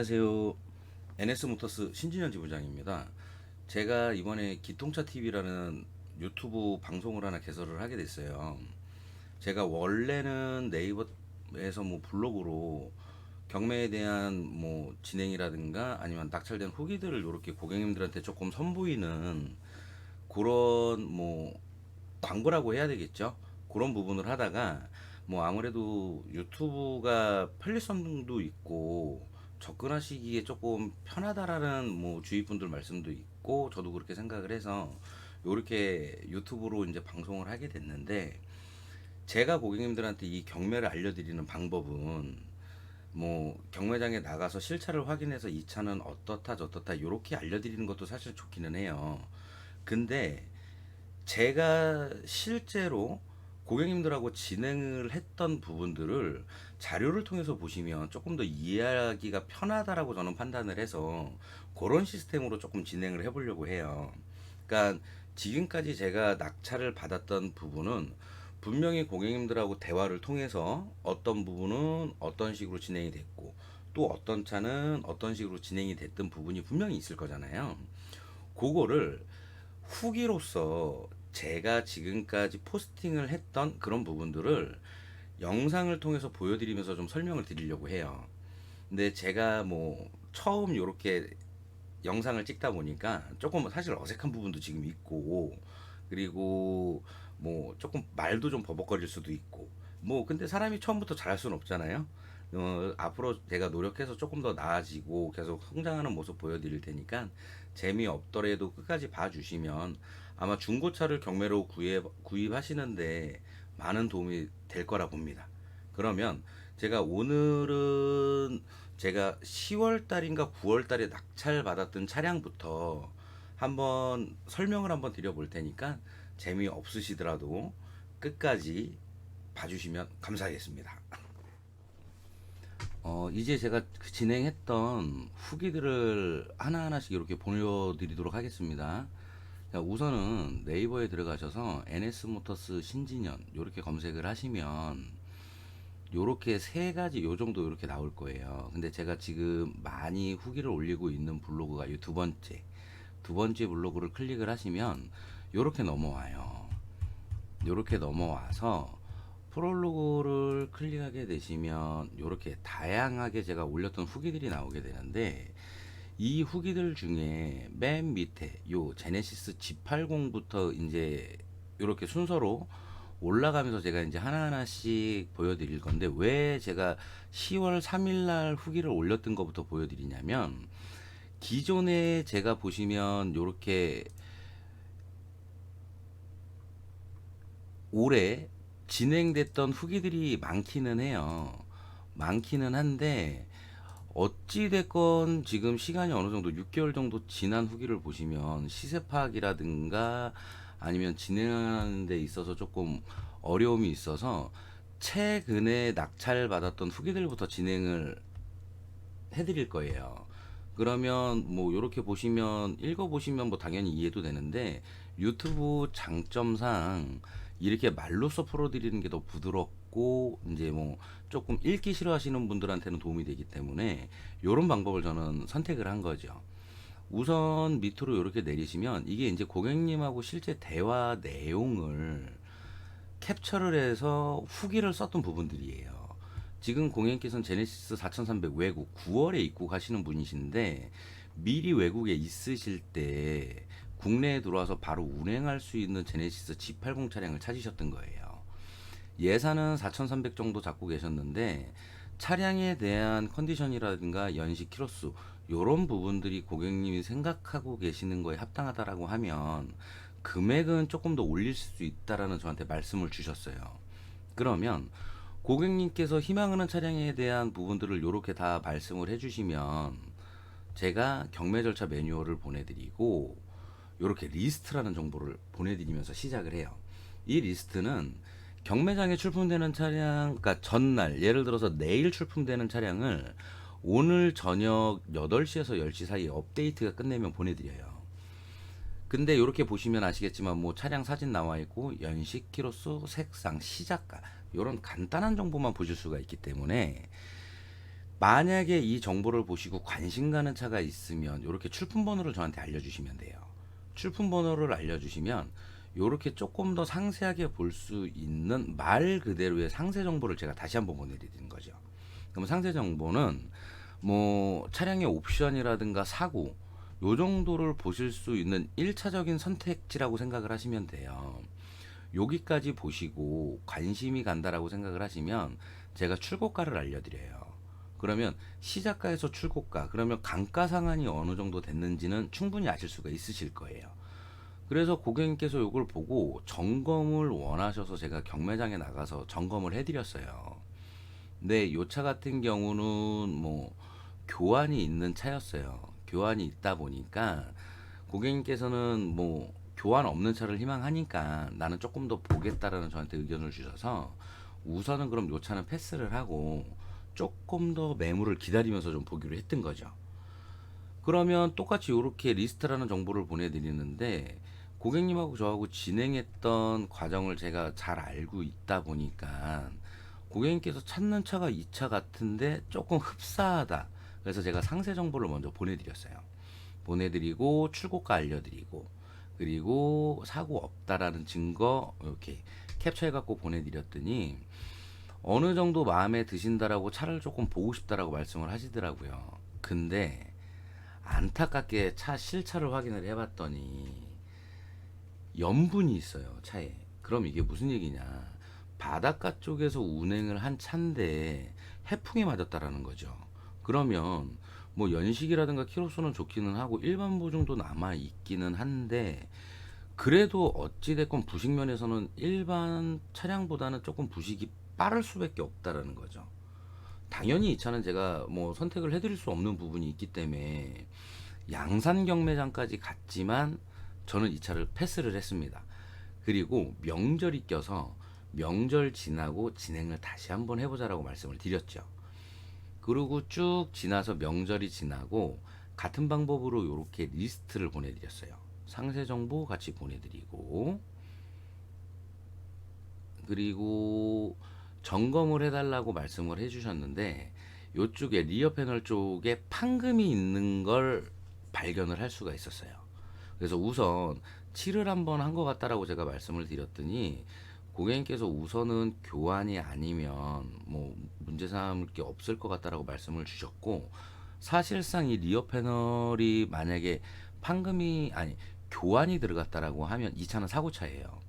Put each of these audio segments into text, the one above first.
안녕하세요. NS모터스 신진현 지부장입니다. 제가 이번에 기통차 TV라는 유튜브 방송을 하나 개설을 하게 됐어요. 제가 원래는 네이버에서 뭐 블로그로 경매에 대한 뭐 진행이라든가 아니면 낙찰된 후기들을 이렇게 고객님들한테 조금 선보이는 그런 뭐 광고라고 해야 되겠죠. 그런 부분을 하다가 뭐 아무래도 유튜브가 편리성도 있고 접근하시기에 조금 편하다라는 뭐 주위 분들 말씀도 있고 저도 그렇게 생각을 해서 요렇게 유튜브로 이제 방송을 하게 됐는데, 제가 고객님들한테 이 경매를 알려드리는 방법은 뭐 경매장에 나가서 실차를 확인해서 이 차는 어떻다 저떻다 요렇게 알려드리는 것도 사실 좋기는 해요. 근데 제가 실제로 고객님들하고 진행을 했던 부분들을 자료를 통해서 보시면 조금 더 이해하기가 편하다라고 저는 판단을 해서 그런 시스템으로 조금 진행을 해보려고 해요. 그러니까 지금까지 제가 낙찰을 받았던 부분은 분명히 고객님들하고 대화를 통해서 어떤 부분은 어떤 식으로 진행이 됐고 또 어떤 차는 어떤 식으로 진행이 됐던 부분이 분명히 있을 거잖아요. 그거를 후기로서 제가 지금까지 포스팅을 했던 그런 부분들을 영상을 통해서 보여드리면서 좀 설명을 드리려고 해요. 근데 제가 뭐 처음 이렇게 영상을 찍다 보니까 조금 사실 어색한 부분도 지금 있고, 그리고 뭐 조금 말도 좀 버벅거릴 수도 있고, 뭐 근데 사람이 처음부터 잘할 수는 없잖아요. 앞으로 제가 노력해서 조금 더 나아지고 계속 성장하는 모습 보여드릴 테니까 재미없더라도 끝까지 봐주시면 아마 중고차를 경매로 구입하시는데 많은 도움이 될 거라 봅니다. 그러면 제가 오늘은 제가 10월 달인가 9월 달에 낙찰 받았던 차량부터 한번 설명을 한번 드려볼 테니까 재미없으시더라도 끝까지 봐주시면 감사하겠습니다. 이제 제가 그 진행했던 후기들을 하나하나씩 이렇게 보여드리도록 하겠습니다. 자, 우선은 네이버에 들어가셔서 NS모터스 신진현 이렇게 검색을 하시면 요렇게 세 가지 요 정도 이렇게 나올 거예요. 근데 제가 지금 많이 후기를 올리고 있는 블로그가 이 두 번째 블로그를 클릭을 하시면 요렇게 넘어와요. 요렇게 넘어와서 프롤로그를 클릭하게 되시면 요렇게 다양하게 제가 올렸던 후기들이 나오게 되는데, 이 후기들 중에 맨 밑에 요 제네시스 G80부터 이제 요렇게 순서로 올라가면서 제가 이제 하나하나씩 보여드릴 건데, 왜 제가 10월 3일 날 후기를 올렸던 것부터 보여드리냐면, 기존에 제가 보시면 요렇게 올해 진행됐던 후기들이 많기는 해요. 많기는 한데 어찌됐건 지금 시간이 어느 정도 6개월 정도 지난 후기를 보시면 시세 파악이라든가 아니면 진행하는 데 있어서 조금 어려움이 있어서 최근에 낙찰 받았던 후기들부터 진행을 해드릴 거예요. 그러면 뭐 이렇게 보시면 읽어보시면 뭐 당연히 이해도 되는데, 유튜브 장점상 이렇게 말로써 풀어드리는 게 더 부드럽고 이제 뭐 조금 읽기 싫어하시는 분들한테는 도움이 되기 때문에 이런 방법을 저는 선택을 한 거죠. 우선 밑으로 이렇게 내리시면 이게 이제 고객님하고 실제 대화 내용을 캡처를 해서 후기를 썼던 부분들이에요. 지금 고객님께서는 제네시스 4300 외국 9월에 입국하시는 분이신데, 미리 외국에 있으실 때 국내에 들어와서 바로 운행할 수 있는 제네시스 G80 차량을 찾으셨던 거예요. 예산은 4,300 정도 잡고 계셨는데 차량에 대한 컨디션이라든가 연식 키로수 요런 부분들이 고객님이 생각하고 계시는 거에 합당하다라고 하면 금액은 조금 더 올릴 수 있다라는 저한테 말씀을 주셨어요. 그러면 고객님께서 희망하는 차량에 대한 부분들을 이렇게 다 말씀을 해주시면 제가 경매 절차 매뉴얼을 보내드리고 이렇게 리스트라는 정보를 보내드리면서 시작을 해요. 이 리스트는 경매장에 출품되는 차량, 그러니까 전날, 예를 들어서 내일 출품되는 차량을 오늘 저녁 8시에서 10시 사이에 업데이트가 끝내면 보내드려요. 근데 이렇게 보시면 아시겠지만 뭐 차량 사진 나와 있고 연식, 키로수, 색상, 시작가 이런 간단한 정보만 보실 수가 있기 때문에 만약에 이 정보를 보시고 관심 가는 차가 있으면 이렇게 출품 번호를 저한테 알려주시면 돼요. 출품 번호를 알려주시면 이렇게 조금 더 상세하게 볼 수 있는 말 그대로의 상세 정보를 제가 다시 한번 보내드리는 거죠. 그럼 상세 정보는 뭐 차량의 옵션이라든가 사고 요 정도를 보실 수 있는 1차적인 선택지라고 생각을 하시면 돼요. 여기까지 보시고 관심이 간다라고 생각을 하시면 제가 출고가를 알려드려요. 그러면 시작가에서 출고가, 그러면 감가 상한이 어느 정도 됐는지는 충분히 아실 수가 있으실 거예요. 그래서 고객님께서 이걸 보고 점검을 원하셔서 제가 경매장에 나가서 점검을 해드렸어요. 근데 이 차 같은 경우는 뭐 교환이 있는 차였어요. 교환이 있다 보니까 고객님께서는 뭐 교환 없는 차를 희망하니까 나는 조금 더 보겠다라는 저한테 의견을 주셔서 우선은 그럼 요 차는 패스를 하고 조금 더 매물을 기다리면서 좀 보기로 했던 거죠. 그러면 똑같이 이렇게 리스트라는 정보를 보내드리는데 고객님하고 저하고 진행했던 과정을 제가 잘 알고 있다 보니까 고객님께서 찾는 차가 이 차 같은데 조금 흡사하다. 그래서 제가 상세 정보를 먼저 보내드렸어요. 보내드리고 출고가 알려드리고 그리고 사고 없다라는 증거 이렇게 캡처해 갖고 보내드렸더니 어느 정도 마음에 드신다라고 차를 조금 보고 싶다라고 말씀을 하시더라고요. 근데 안타깝게 차 실차를 확인을 해봤더니 염분이 있어요, 차에. 그럼 이게 무슨 얘기냐? 바닷가 쪽에서 운행을 한 차인데 해풍에 맞았다라는 거죠. 그러면 뭐 연식이라든가 키로수는 좋기는 하고 일반 보증도 남아 있기는 한데 그래도 어찌됐건 부식 면에서는 일반 차량보다는 조금 부식이 빠를 수밖에 없다라는 거죠. 당연히 이 차는 제가 뭐 선택을 해드릴 수 없는 부분이 있기 때문에 양산 경매장까지 갔지만 저는 이 차를 패스를 했습니다. 그리고 명절이 껴서 명절 지나고 진행을 다시 한번 해보자라고 말씀을 드렸죠. 그리고 쭉 지나서 명절이 지나고 같은 방법으로 이렇게 리스트를 보내드렸어요. 상세 정보 같이 보내드리고 그리고 점검을 해달라고 말씀을 해주셨는데 이쪽에 리어 패널 쪽에 판금이 있는 걸 발견을 할 수가 있었어요. 그래서 우선 칠을 한번 한 것 같다라고 제가 말씀을 드렸더니 고객님께서 우선은 교환이 아니면 뭐 문제 삼을 게 없을 것 같다라고 말씀을 주셨고 사실상 이 리어 패널이 만약에 판금이 아니 교환이 들어갔다라고 하면 이 차는 사고차예요.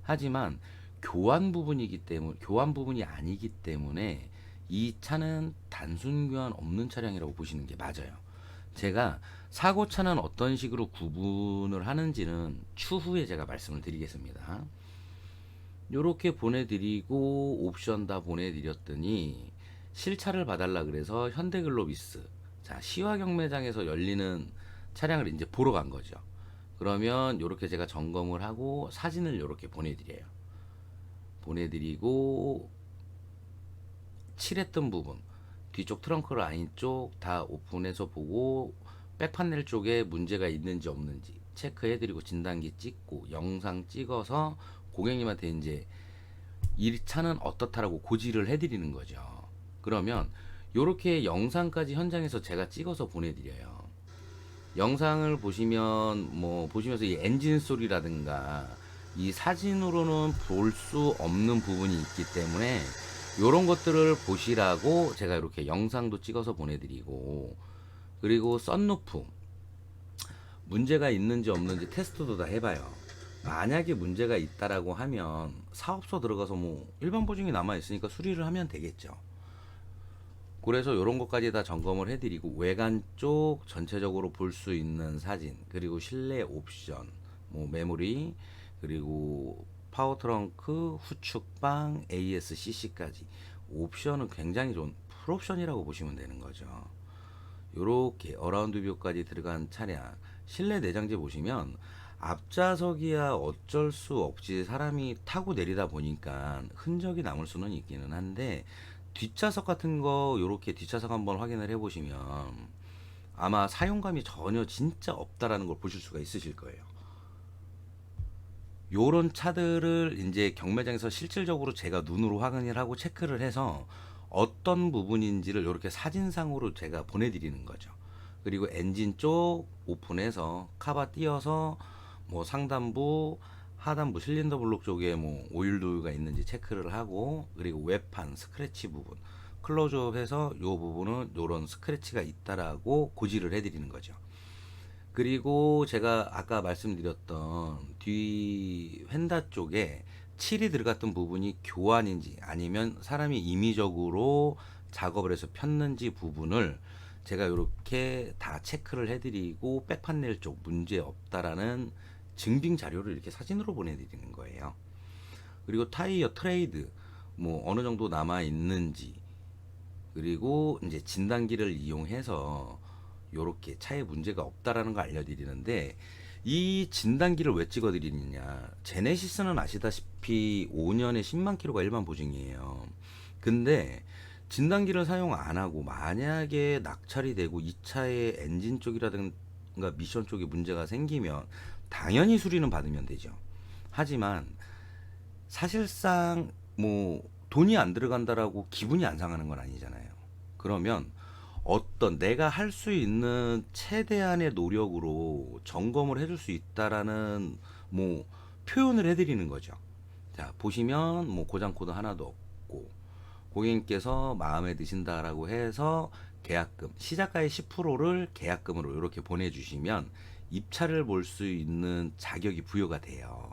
하지만 교환 부분이 아니기 때문에 이 차는 단순 교환 없는 차량이라고 보시는 게 맞아요. 제가 사고차는 어떤 식으로 구분을 하는지는 추후에 제가 말씀을 드리겠습니다. 요렇게 보내드리고 옵션 다 보내드렸더니 실차를 봐달라 그래서 현대글로비스 자 시화 경매장에서 열리는 차량을 이제 보러 간 거죠. 그러면 요렇게 제가 점검을 하고 사진을 요렇게 보내드리고 칠했던 부분 뒤쪽 트렁크 라인 쪽 다 오픈해서 보고 백판넬 쪽에 문제가 있는지 없는지 체크해드리고 진단기 찍고 영상 찍어서 고객님한테 이제 이 차는 어떻다라고 고지를 해드리는 거죠. 그러면 이렇게 영상까지 현장에서 제가 찍어서 보내드려요. 영상을 보시면 뭐 보시면서 이 엔진 소리라든가 이 사진으로는 볼 수 없는 부분이 있기 때문에 이런 것들을 보시라고 제가 이렇게 영상도 찍어서 보내드리고 그리고 썬루프 문제가 있는지 없는지 테스트도 다 해봐요. 만약에 문제가 있다라고 하면 사업소 들어가서 뭐 일반 보증이 남아 있으니까 수리를 하면 되겠죠. 그래서 이런 것까지 다 점검을 해드리고 외관 쪽 전체적으로 볼 수 있는 사진 그리고 실내 옵션 뭐 메모리 그리고 파워 트렁크 후측방 ASCC까지 옵션은 굉장히 좋은 풀옵션이라고 보시면 되는 거죠. 요렇게 어라운드 뷰까지 들어간 차량 실내 내장재 보시면 앞좌석이야 어쩔 수 없이 사람이 타고 내리다 보니까 흔적이 남을 수는 있기는 한데 뒷좌석 같은 거 요렇게 뒷좌석 한번 확인을 해 보시면 아마 사용감이 전혀 진짜 없다라는 걸 보실 수가 있으실 거예요. 요런 차들을 이제 경매장에서 실질적으로 제가 눈으로 확인을 하고 체크를 해서 어떤 부분인지를 이렇게 사진상으로 제가 보내드리는 거죠. 그리고 엔진 쪽 오픈해서 카바 띄어서 뭐 상단부, 하단부 실린더 블록 쪽에 뭐 오일 도유가 있는지 체크를 하고, 그리고 외판 스크래치 부분 클로즈업해서 요 부분은 요런 스크래치가 있다라고 고지를 해드리는 거죠. 그리고 제가 아까 말씀드렸던 뒤 휀다 쪽에 칠이 들어갔던 부분이 교환인지 아니면 사람이 임의적으로 작업을 해서 폈는지 부분을 제가 이렇게 다 체크를 해드리고 백판넬 쪽 문제 없다라는 증빙 자료를 이렇게 사진으로 보내드리는 거예요. 그리고 타이어 트레이드 뭐 어느 정도 남아 있는지, 그리고 이제 진단기를 이용해서 요렇게 차에 문제가 없다라는 거 알려드리는데, 이 진단기를 왜 찍어드리느냐, 제네시스는 아시다시피 5년에 10만 킬로가 일반 보증이에요. 근데 진단기를 사용 안 하고 만약에 낙찰이 되고 이 차의 엔진 쪽이라든가 미션 쪽에 문제가 생기면 당연히 수리는 받으면 되죠. 하지만 사실상 뭐 돈이 안 들어간다라고 기분이 안 상하는 건 아니잖아요. 그러면 어떤 내가 할 수 있는 최대한의 노력으로 점검을 해줄 수 있다라는 뭐 표현을 해드리는 거죠. 자, 보시면 뭐 고장 코드 하나도 없고, 고객님께서 마음에 드신다라고 해서 계약금 시작가의 10%를 계약금으로 이렇게 보내주시면 입차를 볼 수 있는 자격이 부여가 돼요.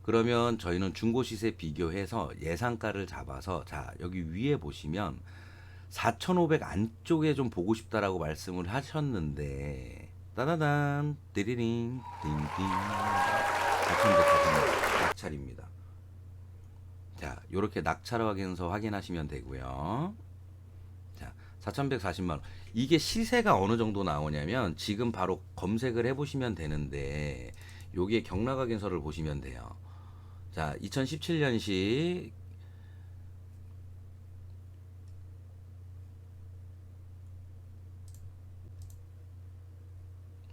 그러면 저희는 중고 시세 비교해서 예상가를 잡아서, 자 여기 위에 보시면 4,500 안쪽에 좀 보고 싶다라고 말씀을 하셨는데, 따다단 띠리링 띵띵 4,140만 낙찰입니다. 자, 요렇게 낙찰 확인서 확인하시면 되고요. 자, 4,140만 원. 이게 시세가 어느 정도 나오냐면 지금 바로 검색을 해보시면 되는데, 요게 경락 확인서를 보시면 돼요. 자, 2017년식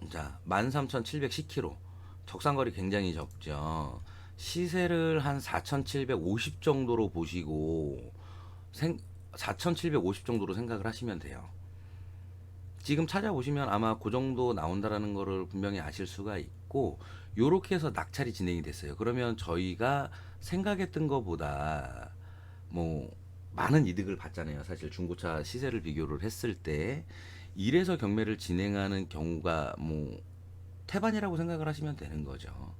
자, 13,710km. 적상거리 굉장히 적죠. 시세를 한 4,750 정도로 보시고 4,750 정도로 생각을 하시면 돼요. 지금 찾아보시면 아마 그 정도 나온다라는 거를 분명히 아실 수가 있고, 요렇게 해서 낙찰이 진행이 됐어요. 그러면 저희가 생각했던 것보다 뭐 많은 이득을 받잖아요. 사실 중고차 시세를 비교를 했을 때 이래서 경매를 진행하는 경우가 뭐 태반이라고 생각을 하시면 되는 거죠.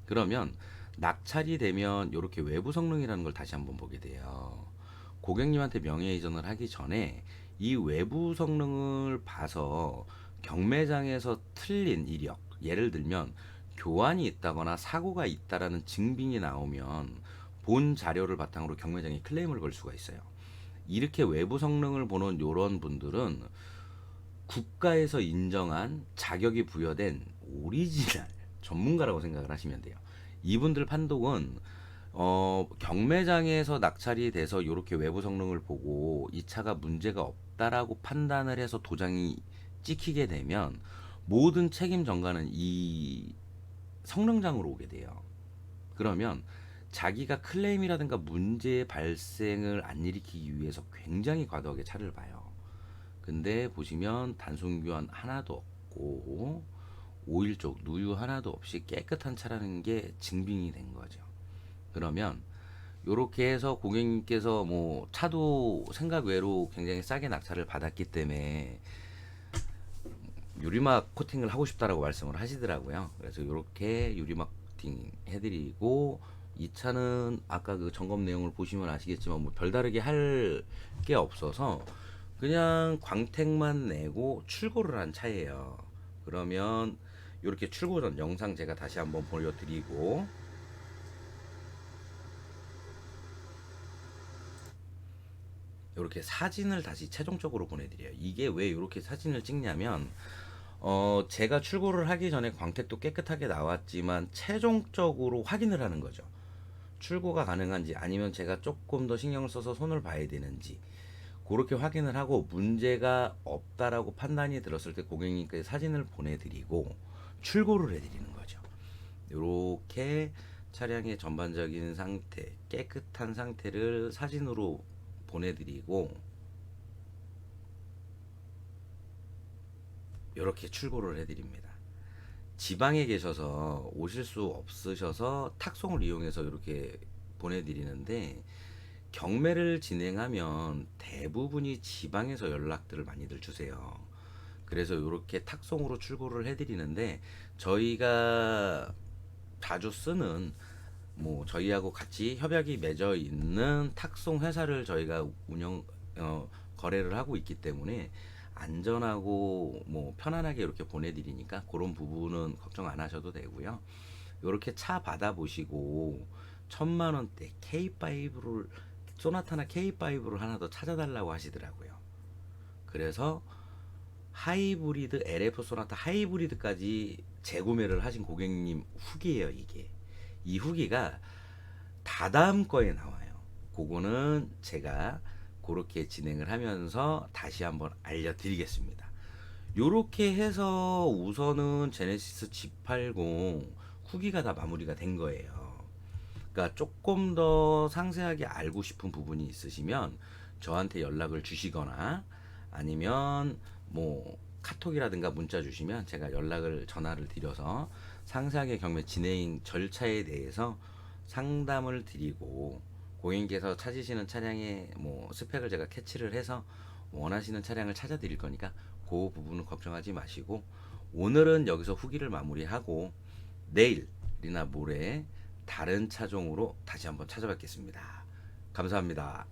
그러면 낙찰이 되면 이렇게 외부 성능이라는 걸 다시 한번 보게 돼요. 고객님한테 명예 이전을 하기 전에 이 외부 성능을 봐서 경매장에서 틀린 이력, 예를 들면 교환이 있다거나 사고가 있다라는 증빙이 나오면 본 자료를 바탕으로 경매장에 클레임을 걸 수가 있어요. 이렇게 외부 성능을 보는 요런 분들은 국가에서 인정한 자격이 부여된 오리지널 전문가라고 생각을 하시면 돼요. 이분들 판독은 경매장에서 낙찰이 돼서 이렇게 외부 성능을 보고 이 차가 문제가 없다라고 판단을 해서 도장이 찍히게 되면 모든 책임 전가는 이 성능장으로 오게 돼요. 그러면 자기가 클레임이라든가 문제 발생을 안 일으키기 위해서 굉장히 과도하게 차를 봐요. 근데 보시면 단순 교환 하나도 없고 오일 쪽 누유 하나도 없이 깨끗한 차라는 게 증빙이 된 거죠. 그러면 요렇게 해서 고객님께서 뭐 차도 생각 외로 굉장히 싸게 낙찰을 받았기 때문에 유리막 코팅을 하고 싶다라고 말씀을 하시더라고요. 그래서 요렇게 유리막 코팅 해드리고, 이 차는 아까 그 점검 내용을 보시면 아시겠지만 뭐 별다르게 할 게 없어서 그냥 광택만 내고 출고를 한 차예요. 그러면 이렇게 출고 전 영상 제가 다시 한번 보여드리고, 이렇게 사진을 다시 최종적으로 보내드려요. 이게 왜 이렇게 사진을 찍냐면 제가 출고를 하기 전에 광택도 깨끗하게 나왔지만 최종적으로 확인을 하는 거죠. 출고가 가능한지 아니면 제가 조금 더 신경을 써서 손을 봐야 되는지 그렇게 확인을 하고, 문제가 없다라고 판단이 들었을 때 고객님께 사진을 보내드리고 출고를 해드리는 거죠. 이렇게 차량의 전반적인 상태, 깨끗한 상태를 사진으로 보내드리고 이렇게 출고를 해드립니다. 지방에 계셔서 오실 수 없으셔서 탁송을 이용해서 이렇게 보내드리는데, 경매를 진행하면 대부분이 지방에서 연락들을 많이들 주세요. 그래서 이렇게 탁송으로 출고를 해드리는데, 저희가 자주 쓰는 저희하고 같이 협약이 맺어 있는 탁송 회사를 저희가 거래를 하고 있기 때문에 안전하고 편안하게 이렇게 보내드리니까 그런 부분은 걱정 안 하셔도 되고요. 이렇게 차 받아보시고 1,000만 원대 K5를, 소나타나 K5를 하나 더 찾아달라고 하시더라고요. 그래서 하이브리드, LF 소나타 하이브리드까지 재구매를 하신 고객님 후기예요, 이게. 이 후기가 다다음 거에 나와요. 그거는 제가 그렇게 진행을 하면서 다시 한번 알려드리겠습니다. 요렇게 해서 우선은 제네시스 G80 후기가 다 마무리가 된 거예요. 그러니까 조금 더 상세하게 알고 싶은 부분이 있으시면 저한테 연락을 주시거나, 아니면 카톡이라든가 문자 주시면 제가 전화를 드려서 상세하게 경매 진행 절차에 대해서 상담을 드리고, 고객님께서 찾으시는 차량의 스펙을 제가 캐치를 해서 원하시는 차량을 찾아 드릴 거니까 그 부분은 걱정하지 마시고, 오늘은 여기서 후기를 마무리하고 내일이나 모레 다른 차종으로 다시 한번 찾아뵙겠습니다. 감사합니다.